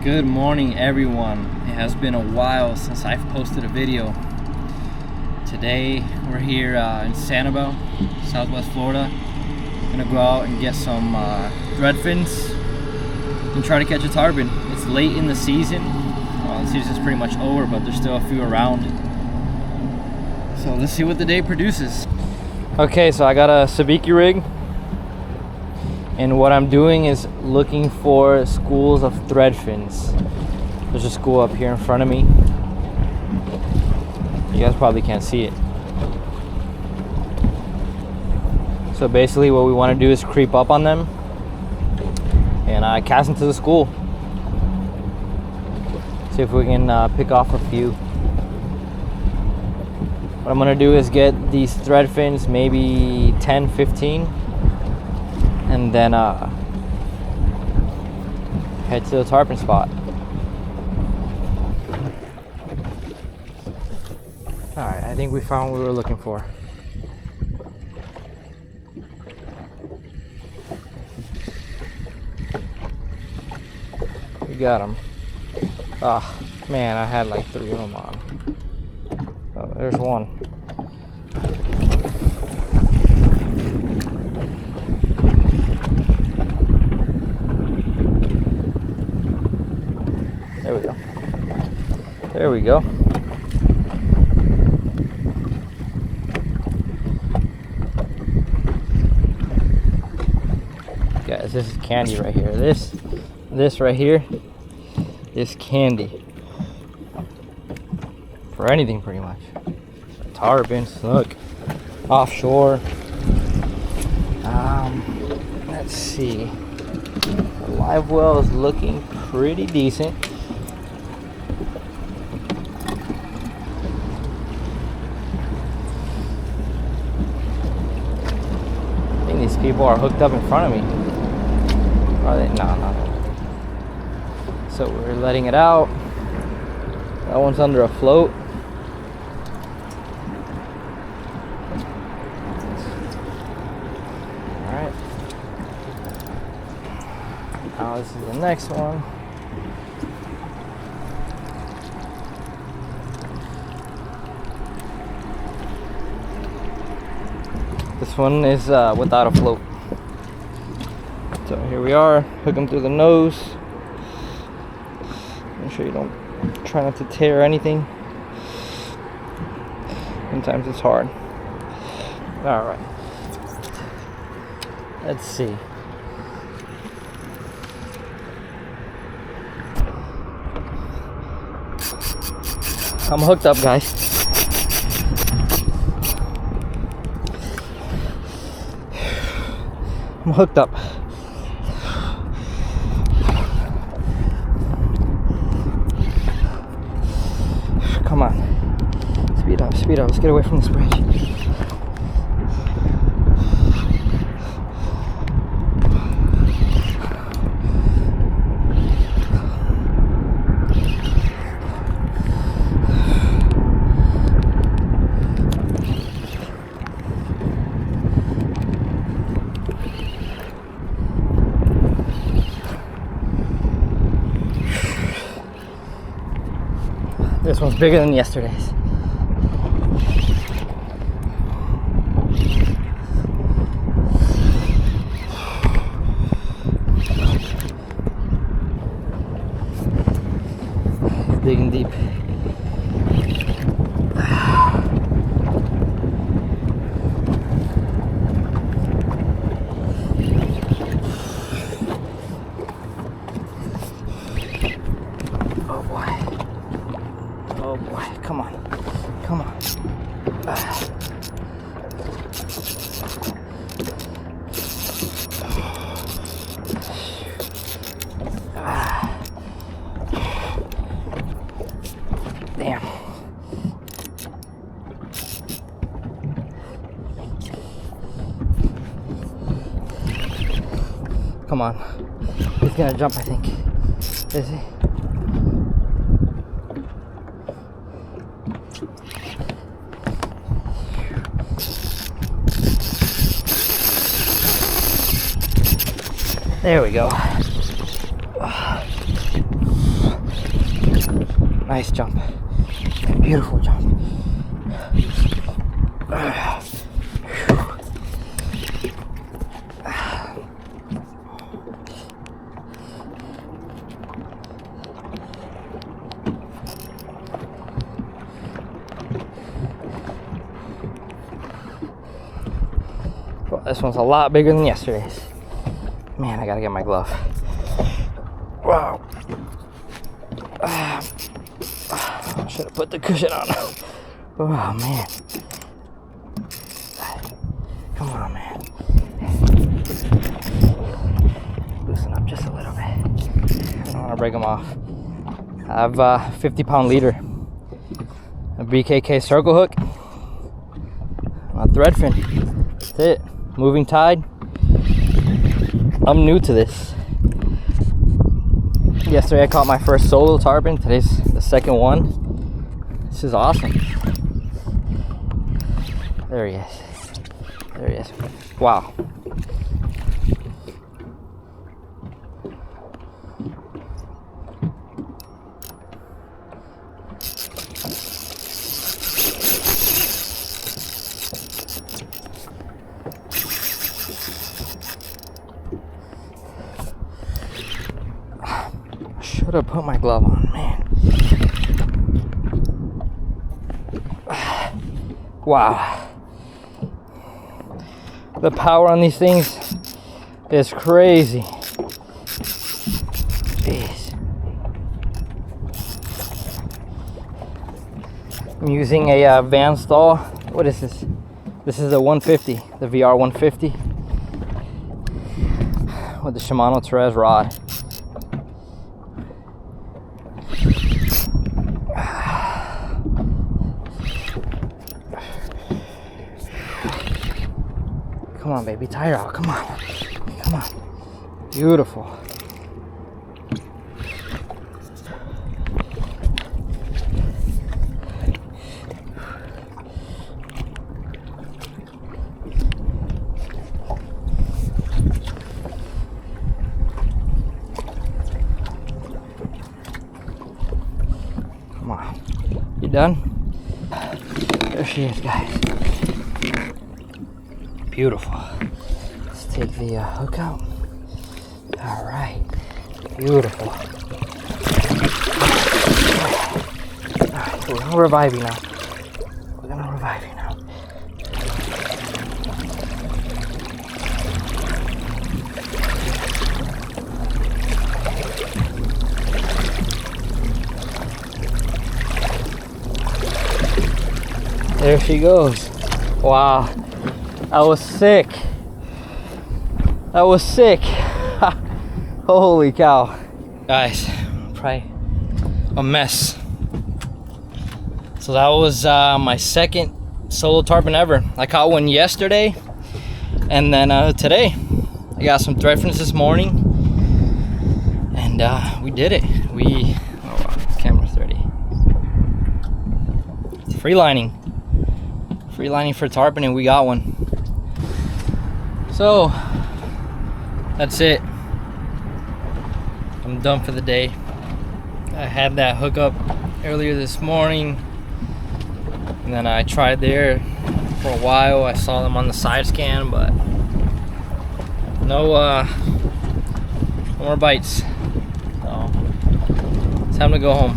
Good morning, everyone. It has been a while since I've posted a video. Today we're here in Sanibel, Southwest Florida. Gonna go out and get some threadfins and try to catch a tarpon. It's late in the season. The season's pretty much over, but there's still a few around. So let's see what the day produces. Okay, so I got a sabiki rig, and what I'm doing is looking for schools of threadfins. There's a school up here in front of me. You guys probably can't see it. So basically what we want to do is creep up on them and cast into the school. See if we can pick off a few. What I'm going to do is get these threadfins, maybe 10, 15. And then head to the tarpon spot. Alright, I think we found what we were looking for. We got them. Ah, man, I had like 3 of them on. Oh, there's one. There we go. There we go. Guys, this is candy right here. This right here is candy. For anything pretty much. Tarpons, look. Offshore. Let's see. The live well is looking pretty decent. These people are hooked up in front of me. Are they? No. So we're letting it out. That one's under a float. Alright. Now this is the next one. This one is without a float. So here we are, hook them through the nose. Make sure you don't try not to tear anything. Sometimes it's hard. Alright. Let's see. I'm hooked up, guys. I'm hooked up. Come on. Speed up, speed up. Let's get away from this bridge. This one's bigger than yesterday's. He's digging deep. Oh boy, come on. Come on. Damn. Come on. He's gonna jump, I think. Is he? There we go. Nice jump. Beautiful jump. Well, this one's a lot bigger than yesterday's. Man, I gotta get my glove. Wow. Should have put the cushion on. Oh man. Come on, man. Loosen up just a little bit. I don't want to break them off. I have a 50-pound leader, a BKK circle hook, a thread fin. That's it. Moving tide. I'm new to this. Yesterday I caught my first solo tarpon. Today's the second one. This is awesome. There he is. There he is. Wow. Should have put my glove on, man. Wow. The power on these things is crazy. Jeez. I'm using a Van Stahl. What is this? This is a 150, the VR 150 with the Shimano Terez rod. Come on, baby, tire out. Come on. Come on. Beautiful. Come on. You done? There she is, guys. Beautiful. Let's take the hook out. All right. Beautiful. All right, we're gonna revive you now. We're gonna revive you now. There she goes. Wow. That was sick. That was sick. Holy cow. Guys, probably a mess. So that was my second solo tarpon ever. I caught one yesterday, and then today I got some thread fins this morning, and we did it. Camera 30. Free lining for tarpon, and we got one. So that's it. I'm done for the day. I had that hookup earlier this morning, and then I tried there for a while. I saw them on the side scan, but no more bites. So it's time to go home.